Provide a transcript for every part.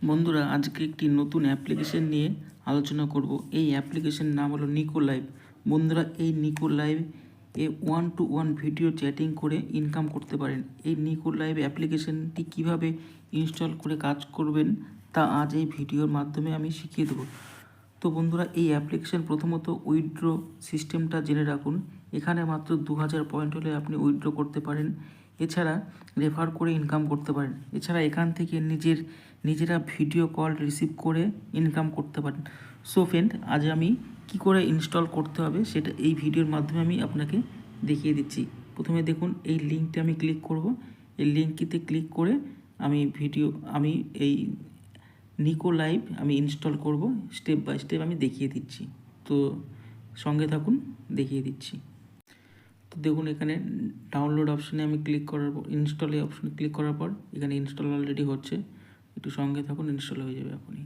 বন্ধুরা, আজকে একটি নতুন অ্যাপ্লিকেশন নিয়ে আলোচনা করব। এই অ্যাপ্লিকেশনের নাম হলো নিকো লাইভ। বন্ধুরা, এই Niko live 1-to-1 video chatting করে ইনকাম করতে পারেন। এই নিকো লাইভ অ্যাপ্লিকেশনটি কিভাবে ইনস্টল করে কাজ করবেন তা আজ এই ভিডিওর মাধ্যমে আমি শিখিয়ে দেবো। তো বন্ধুরা, এই অ্যাপ্লিকেশন প্রথমত উইথড্র সিস্টেমটা জেনে রাখুন। এখানে মাত্র 2000 পয়েন্ট হলে আপনি উইথড্র করতে পারেন। এছাড়া রেফার করে ইনকাম করতে পারেন। এছাড়া এখান থেকে নিজেরা ভিডিও কল রিসিভ করে ইনকাম করতে পারেন। সো ফ্রেন্ড, আজ আমি কি করে ইনস্টল করতে হবে সেটা এই ভিডিওর মাধ্যমে আমি আপনাকে দেখিয়ে দিচ্ছি। প্রথমে দেখুন, এই লিঙ্কটা আমি ক্লিক করব। এই লিঙ্কটিতে ক্লিক করে আমি এই নিকো লাইভ আমি ইনস্টল করব। স্টেপ বাই স্টেপ আমি দেখিয়ে দিচ্ছি, তো সঙ্গে থাকুন, দেখিয়ে দিচ্ছি। তো দেখুন, এখানে ডাউনলোড অপশানে আমি ক্লিক করার পর, ইনস্টলে অপশানে ক্লিক করার পর এখানে ইনস্টল অলরেডি হচ্ছে। একটু সঙ্গে থাকুন, ইনস্টল হয়ে যাবে এখনই।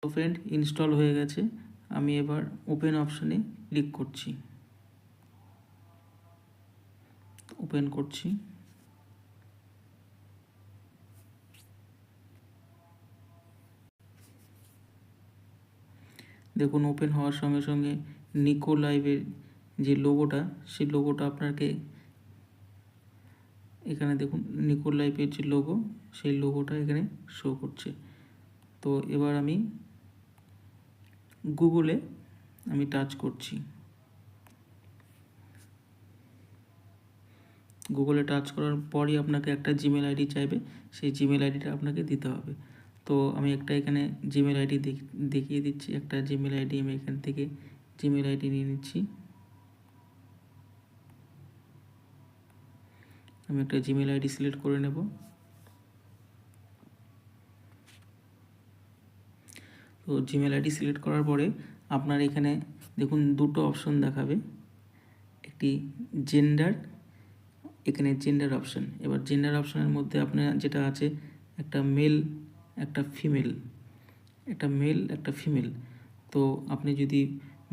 তো ফ্রেন্ড, ইনস্টল হয়ে গেছে। আমি এবার ওপেন অপশানে ক্লিক করছি, ওপেন করছি। দেখুন, ওপেন হওয়ার সঙ্গে সঙ্গে নিকো লাইভের যে লোগোটা, সেই লোগোটা আপনাকে এখানে দেখুন, নিকো লাইভের যে লোগো, সেই লোগোটা এখানে শো করছে। তো এবার আমি গুগলে আমি টাচ করছি। গুগলে টাচ করার পরই আপনাকে একটা জিমেল আইডি চাইবে, সেই জিমেল আইডিটা আপনাকে দিতে হবে। তো আমি একটা এখানে জিমেল আইডি দেখিয়ে দিচ্ছি। একটা জিমেল আইডি আমি এখান থেকে জিমেল আইডি নিয়ে নিচ্ছি। আমি একটা জিমেল আইডি সিলেক্ট করে নেব। তো জিমেল আইডি সিলেক্ট করার পরে আপনার এখানে দেখুন দুটো অপশন দেখাবে, একটি জেন্ডার, এখানে জেন্ডার অপশান। এবার জেন্ডার অপশানের মধ্যে আপনার যেটা আছে, একটা মেল, একটা ফিমেল, একটা ফিমেল। তো আপনি যদি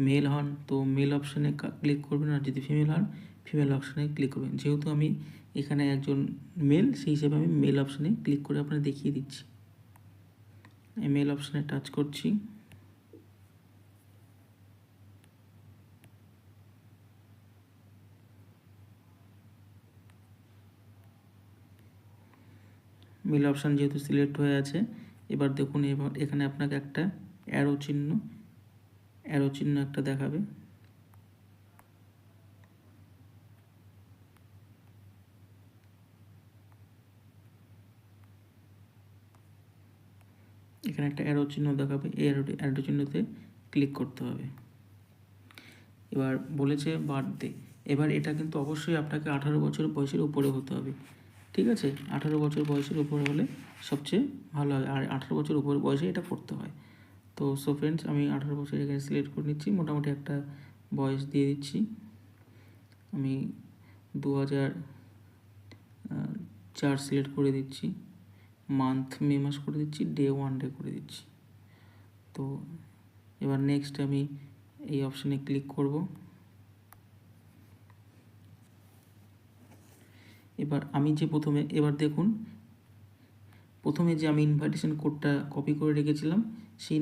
মেল হন তো মেল অপশানে ক্লিক করবেন, আর যদি ফিমেল হন ফিমেল অপশানে ক্লিক করবেন। যেহেতু আমি এখানে একজন মেল, সেই হিসেবে আমি মেল অপশানে ক্লিক করে আপনাকে দেখিয়ে দিচ্ছি। এই মেল অপশানে টাচ করছি। মেল অপশান যেহেতু সিলেক্ট হয়ে আছে, এবার দেখুন, এবার এখানে আপনাকে একটা অ্যারো চিহ্ন একটা দেখাবে। এখানে একটা অ্যারো চিহ্ন দেখাবে, এই অ্যারো চিহ্নতে ক্লিক করতে হবে। এবার বলেছে বার্থডে। এবার এটা কিন্তু অবশ্যই আপনাকে 18 বছর বয়সের উপরে হতে হবে, ঠিক আছে? 18 বছর বয়সের উপরে হলে সবচেয়ে ভালো হয়, আর 18 বছর উপরে বয়সে এটা করতে হয়। তো সো ফ্রেন্ডস, আমি 18 বছর এখানে সিলেক্ট করে নিচ্ছি। মোটামুটি একটা বয়স দিয়ে দিচ্ছি। আমি 2004 সিলেক্ট করে দিচ্ছি। মান্থ মে মাস করে দিচ্ছি, ডে 1 ডে করে দিচ্ছি। তো এবার নেক্সট আমি এই অপশানে ক্লিক করব। এবার আমি যে এবার দেখুন, প্রথমে যে আমি ইনভাইটেশন কোডটা কপি করে রেখেছিলাম, সেই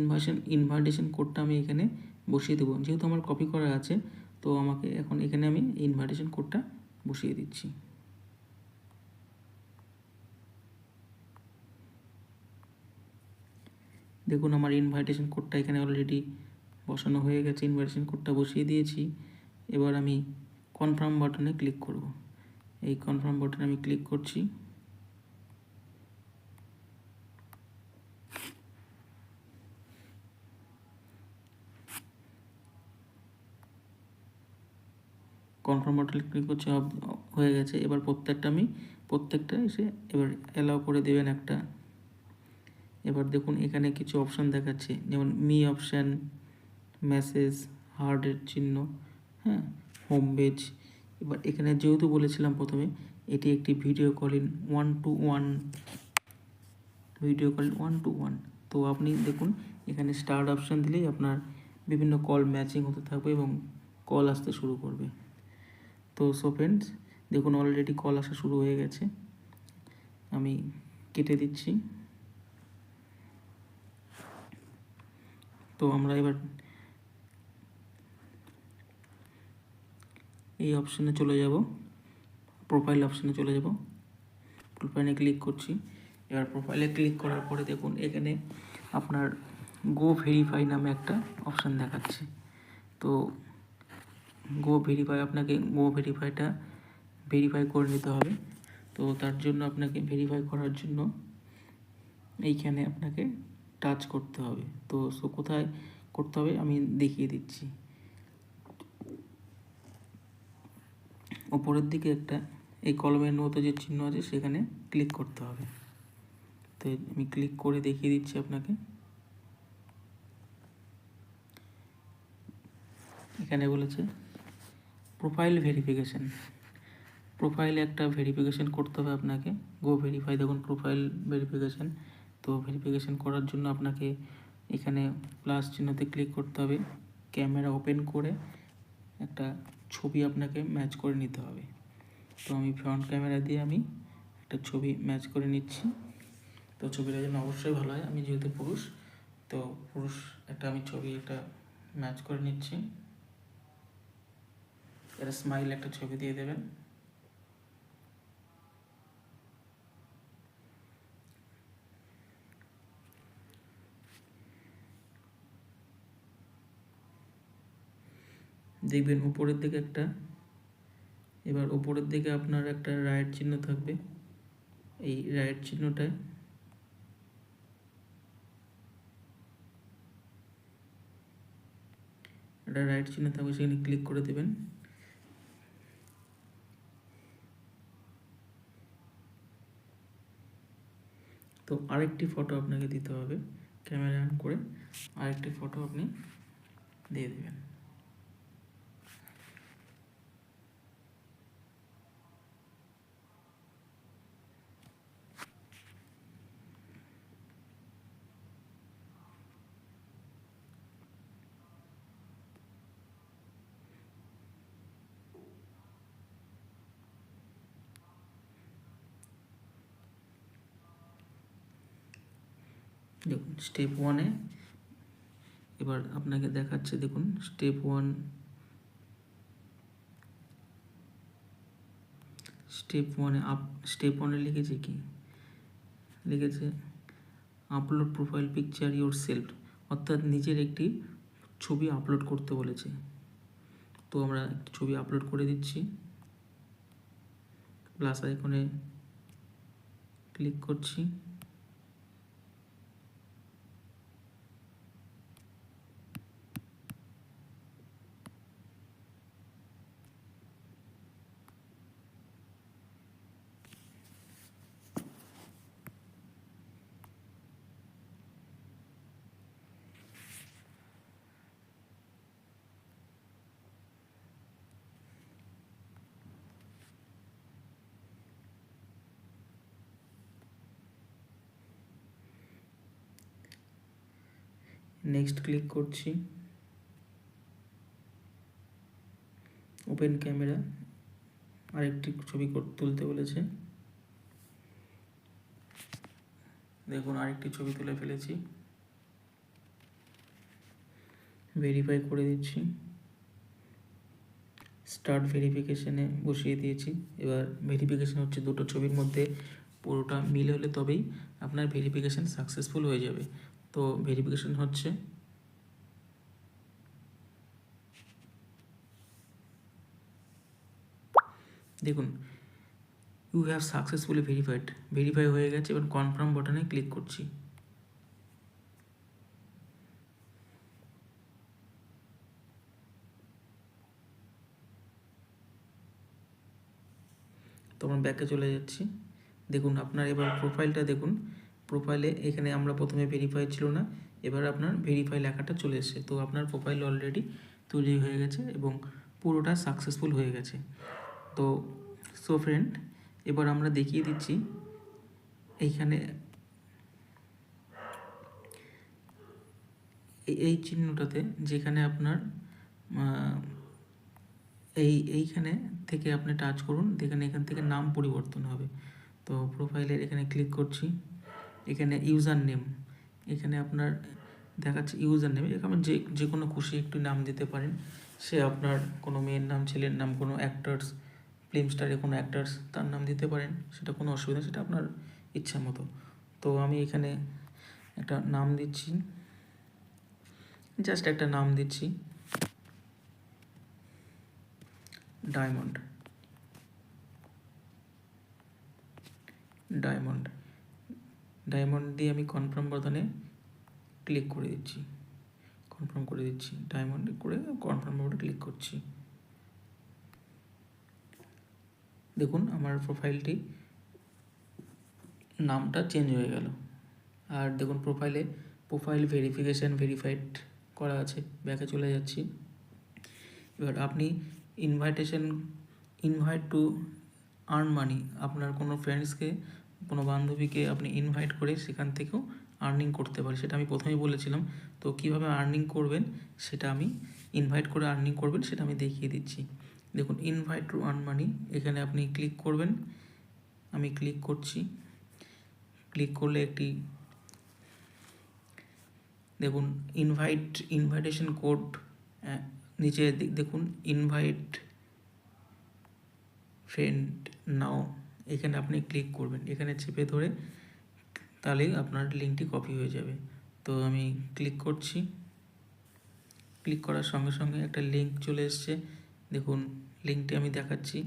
ইনভাইটেশন কোডটা আমি এখানে বসিয়ে দেবো। যেহেতু আমার কপি করা আছে, তো আমাকে এখন এখানে আমি ইনভাইটেশন কোডটা বসিয়ে দিচ্ছি। দেখুন, আমার ইনভাইটেশন কোডটা এখানে অলরেডি বসানো হয়ে গেছে। ইনভাইটেশন কোডটা বসিয়ে দিয়েছি। এবার আমি কনফার্ম বাটনে ক্লিক করব। এই কনফার্ম বাটনে আমি ক্লিক করছি। কনফার্ম বাটনে ক্লিক করছি, হয়ে গেছে। এবার প্রত্যেকটা এসে এবার অ্যালাউ করে দেবেন একটা। এবার দেখুন, এখানে কিছু অপশান দেখাচ্ছে, যেমন মি অপশান, মেসেজ, হার্টের চিহ্ন, হ্যাঁ, হোম পেজ। এবার এখানে যেহেতু বলেছিলাম প্রথমে, এটি একটি ভিডিও কলিং 1-to-1 তো আপনি দেখুন, এখানে স্টার্ট অপশান দিলেই আপনার বিভিন্ন কল ম্যাচিং হতে থাকবে এবং কল আসতে শুরু করবে। তো সো ফ্রেন্ডস, দেখুন অলরেডি কল আসা শুরু হয়ে গেছে। আমি কেটে দিচ্ছি। তো আমরা এবার এই অপশানে চলে যাব, প্রোফাইল অপশানে চলে যাব, প্রোফাইলে ক্লিক করছি। এবার প্রোফাইলে ক্লিক করার পরে দেখুন এখানে আপনার গো ভেরিফাই নামে একটা অপশান দেখাচ্ছে। তো গো ভেরিফাই, আপনাকে গো ভেরিফাইটা ভেরিফাই করে নিতে হবে। তো তার জন্য আপনাকে ভেরিফাই করার জন্য এইখানে আপনাকে টাচ করতে হবে। তো কোথায় করতে হবে আমি দেখিয়ে দিচ্ছি। ওপরের দিকে একটা এই কলমের মতো যে চিহ্ন আছে সেখানে ক্লিক করতে হবে। তো আমি ক্লিক করে দেখিয়ে দিচ্ছি আপনাকে। এখানে বলেছে প্রোফাইল ভেরিফিকেশান, প্রোফাইলে একটা ভেরিফিকেশান করতে হবে আপনাকে। গো ভেরিফাই, দেখুন প্রোফাইল ভেরিফিকেশান। তো ভেরিফিকেশান করার জন্য আপনাকে এখানে প্লাস চিহ্নতে ক্লিক করতে হবে। ক্যামেরা ওপেন করে একটা ছবি আপনাকে ম্যাচ করে নিতে হবে। তো আমি ফ্রন্ট ক্যামেরা দিয়ে আমি একটা ছবি ম্যাচ করে নিচ্ছি। তো ছবিটা যেন অবশ্যই ভালো হয়, আমি যেহেতু পুরুষ, তো পুরুষ একটা আমি ছবি একটা ম্যাচ করে নিচ্ছি। এটা স্মাইল একটা ছবি দিয়ে দেবেন। দেখবেন উপরের দিকে একটা, এবার উপরের দিকে আপনার একটা রাইট চিহ্ন থাকবে। এই রাইট চিহ্নটায় একটা রাইট চিহ্ন থাকবে, সেখানে ক্লিক করে দেবেন। তো আরেকটি ফটো আপনাকে দিতে হবে, ক্যামেরা অন করে আরেকটি ফটো আপনি দিয়ে দেবেন। দেখুন স্টেপ 1-এ এবার আপনাকে দেখাচ্ছে, দেখুন স্টেপ 1, স্টেপ 1-এ লিখেছে কি, লিখেছে upload profile picture your self, অর্থাৎ নিজের একটি ছবি আপলোড করতে বলেছে। তো আমরা একটি ছবি আপলোড করে দিচ্ছি। প্লাস আইকনে ক্লিক করছি। নেক্সট ক্লিক করছি। ওপেন ক্যামেরা, আরেকটি ছবি তুলতে বলেছে। দেখুন আরেকটি ছবি তুলে ফেলেছি। ভেরিফাই করে দিচ্ছি। স্টার্ট ভেরিফিকেশানে বসিয়ে দিয়েছি। এবার ভেরিফিকেশান হচ্ছে দুটো ছবির মধ্যে পুরোটা মিল হলে তবেই আপনার ভেরিফিকেশান সাকসেসফুল হয়ে যাবে। তো ভেরিফিকেশান হচ্ছে। দেখুন you have successfully verified, verify হয়ে গেছে। এবার কনফার্ম বাটনে ক্লিক করছি। তো আমরা ব্যাকে চলে যাচ্ছি। দেখুন আপনার এবার প্রোফাইলটা দেখুন, প্রোফাইলে এখানে আমরা প্রথমে ভেরিফাই ছিল না, এবার আপনার ভেরিফাই লেখাটা চলে এসেছে। তো আপনার প্রোফাইল অলরেডি তৈরি হয়ে গেছে এবং পুরোটা সাকসেসফুল হয়ে গেছে। তো সো ফ্রেন্ড, এবার আমরা দেখিয়ে দিচ্ছি এইখানে এই চিহ্নটাতে, যেখানে আপনার এইখানে থেকে আপনি টাচ করুন, দেখেন এখান থেকে নাম পরিবর্তন হবে। তো প্রোফাইলের এখানে ক্লিক করছি। এখানে ইউজার নেম, এখানে আপনার দেখাচ্ছে ইউজার নেম, এখানে যে কোনো খুশি একটু নাম দিতে পারেন। সে আপনার কোনো মেয়ের নাম, ছেলের নাম, কোনো অ্যাক্টার্স, ফিল্ম স্টারে কোনো অ্যাক্টার্স, তার নাম দিতে পারেন, সেটা কোনো অসুবিধা, সেটা আপনার ইচ্ছা মতো। তো আমি এখানে একটা নাম দিচ্ছি, জাস্ট একটা নাম দিচ্ছি, ডায়মন্ড। ডায়মন্ড দিয়ে আমি কনফার্ম বাটনে ক্লিক করে দিচ্ছি, কনফার্ম করে দিচ্ছি, ডায়মন্ড করে কনফার্ম বাটনে ক্লিক করছি। দেখুন আমার প্রোফাইলটি নামটা চেঞ্জ হয়ে গেল। আর দেখুন প্রোফাইল ভেরিফাইড করা আছে। ব্যাকে চলে যাচ্ছি। এবার আপনি ইনভাইট টু আর্ন মানি, আপনার কোনো ফ্রেন্ডসকে, কোনো বান্ধবীকে আপনি ইনভাইট করে সেখান থেকেও আর্নিং করতে পারে, সেটা আমি প্রথমেই বলেছিলাম। তো কীভাবে আর্নিং করবেন সেটা আমি, ইনভাইট করে আর্নিং করবেন সেটা আমি দেখিয়ে দিচ্ছি। দেখুন ইনভাইট টু আর্ন মানি, এখানে আপনি ক্লিক করবেন। আমি ক্লিক করছি। ক্লিক করলে একটি দেখুন ইনভাইটেশন কোড, নিচে দেখুন ইনভাইট ফ্রেন্ড নাও, এখানে আপনি ক্লিক করবেন। এখানে চেপে ধরে তাহলেই আপনার লিঙ্কটি কপি হয়ে যাবে। তো আমি ক্লিক করছি। ক্লিক করার সঙ্গে সঙ্গে একটা লিঙ্ক চলে এসছে। দেখুন লিঙ্কটি আমি দেখাচ্ছি,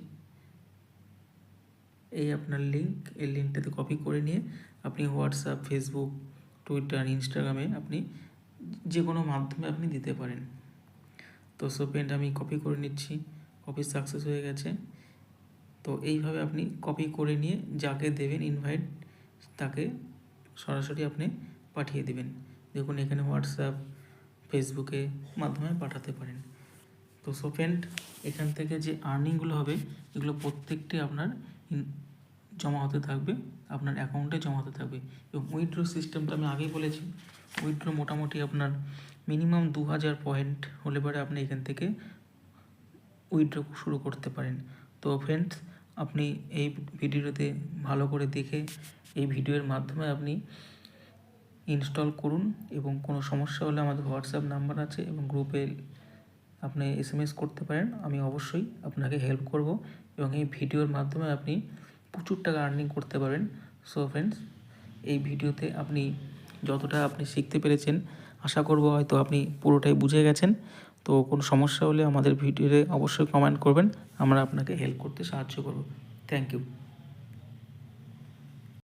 এই আপনার লিঙ্ক। এই লিঙ্কটাতে কপি করে নিয়ে আপনি হোয়াটসঅ্যাপ, ফেসবুক, টুইটার, ইনস্টাগ্রামে আপনি যে কোনো মাধ্যমে আপনি দিতে পারেন। তো ফ্রেন্ড আমি কপি করে নিচ্ছি। কপি সাকসেস হয়ে গেছে। তো এইভাবে আপনি কপি করে নিয়ে যাকে দেবেন ইনভাইট, তাকে সরাসরি আপনি পাঠিয়ে দেবেন। দেখুন এখানে হোয়াটসঅ্যাপ, ফেসবুকে মাধ্যমে পাঠাতে পারেন। তো ফ্রেন্ড এখান থেকে যে আর্নিংগুলো হবে এগুলো প্রত্যেকটি আপনার জমা হতে থাকবে, আপনার অ্যাকাউন্টে জমা হতে থাকবে। এবং উইথড্র সিস্টেমটা আমি আগেই বলেছি, উইথড্র মোটামুটি আপনার মিনিমাম 2000 পয়েন্ট হলে পরে আপনি এখান থেকে উইথড্র শুরু করতে পারেন। তো ফ্রেন্ডস আপনি এই ভিডিওতে ভালো করে দেখে এই ভিডিওর মাধ্যমে আপনি ইনস্টল করুন, এবং কোনো সমস্যা হলে আমাদের হোয়াটসঅ্যাপ নাম্বার আছে এবং গ্রুপে আপনি SMS করতে পারেন। আমি অবশ্যই আপনাকে হেল্প করব, এবং এই ভিডিওর মাধ্যমে আপনি প্রচুর টাকা আর্নিং করতে পারেন। সো ফ্রেন্ডস এই ভিডিওতে আপনি যতটা আপনি শিখতে পেরেছেন, আশা করব হয়তো আপনি পুরোটাই বুঝে গেছেন। তো কোনো সমস্যা হলে আমাদের ভিডিওতে অবশ্যই কমেন্ট করবেন, আমরা আপনাকে হেল্প করতে সাহায্য করব। Thank you.